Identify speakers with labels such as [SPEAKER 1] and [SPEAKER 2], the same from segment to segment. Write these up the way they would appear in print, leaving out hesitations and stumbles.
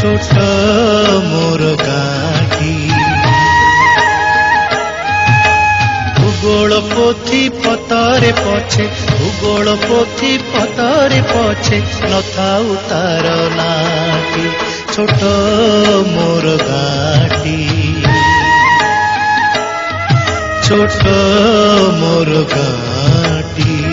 [SPEAKER 1] छोट मोर गाँटी भूगोल पोथी पतरे पछे भूगोल पोथी पतरे पछे नथाउ तार नाटी छोट मोर गाँटी छोट मोर गाँटी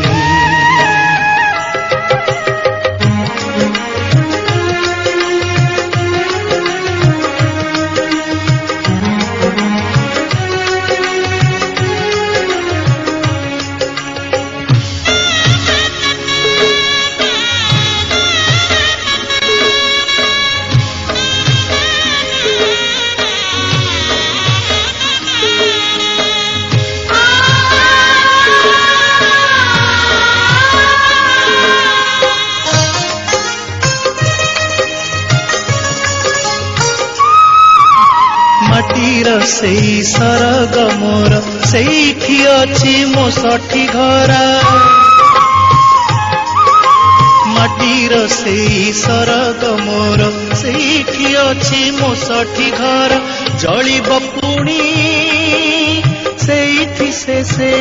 [SPEAKER 1] माटीर सेई सरग मोर सेठी अछि मो सठी घरा माटीर सेई सरग मोर सेठी अछि मो सठी घर जलिब पुणी सेठी से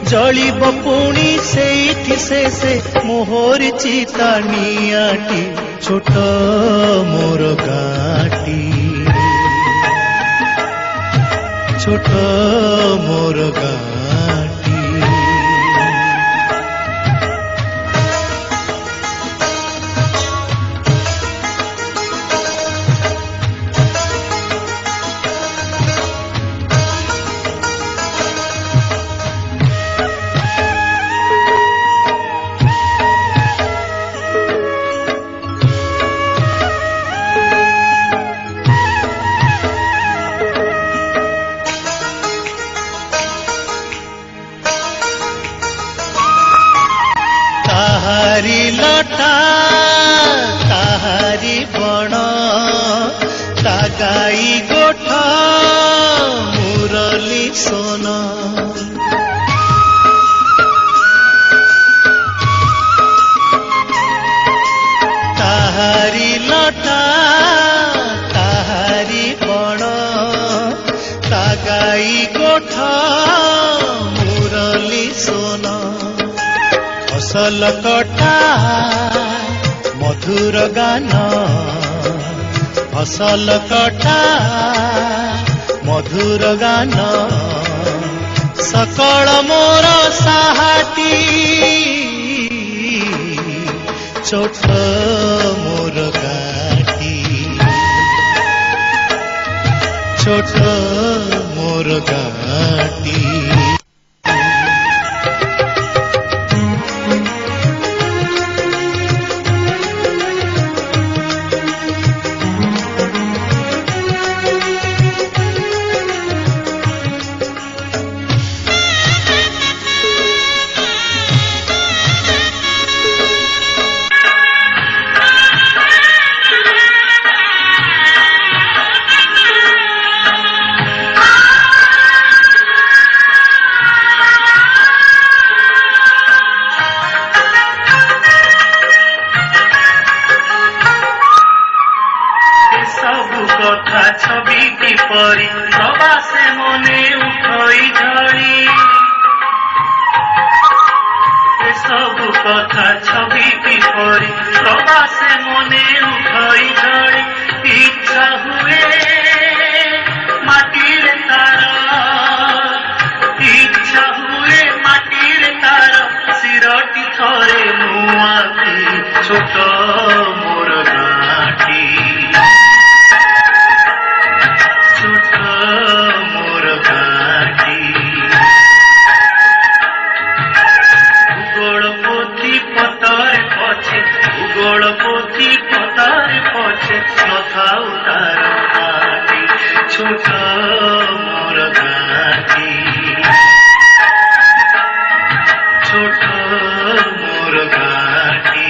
[SPEAKER 1] जलिब पुणी सेठी से मोहर चिता नियाटी छोट मोर गाँटी छोट मोर गाँटी ताहारी लटा ताहारी बण ता गाई गोठा मुरली सोन ताहारी लटा ताहारी बण ता गाई गोठा मुरली सोन फसल कटा मधुर गान फसल कटा मधुर गान सकल मोर साहाटी छोट मोर गाँटी छोट मोर गाँटी छवि किपरि प्रवासे मने उठई झड़ी सबु कथा छवि किपरि प्रवासे मने उठई झड़ी इच्छा हुए माटीर तार इच्छा हुए माटीर तार सिरटी थरे मुआती छोट मोर गाँटी मोर गाँटी भूगोल पोथी पतरे पछे भूगोल पोथी पतरे पछे नथाउ तार नाटी छोट मोर गाँटी छोट मोर गाँटी।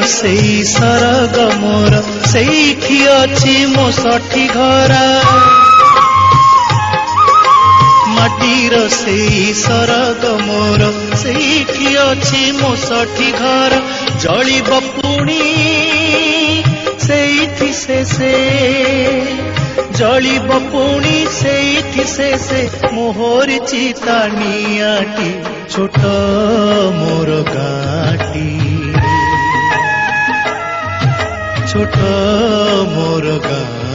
[SPEAKER 1] सेई सरग मोर सेठी अछि मो सठी घरा माटीर सेई सरग मोर सेठी अछि मो सठी घर जलिब पुणी सेठी से जलिब पुणी सेठी से मोहर चिता नियाटी छोट मोर गाटी छोट मोर गाटी।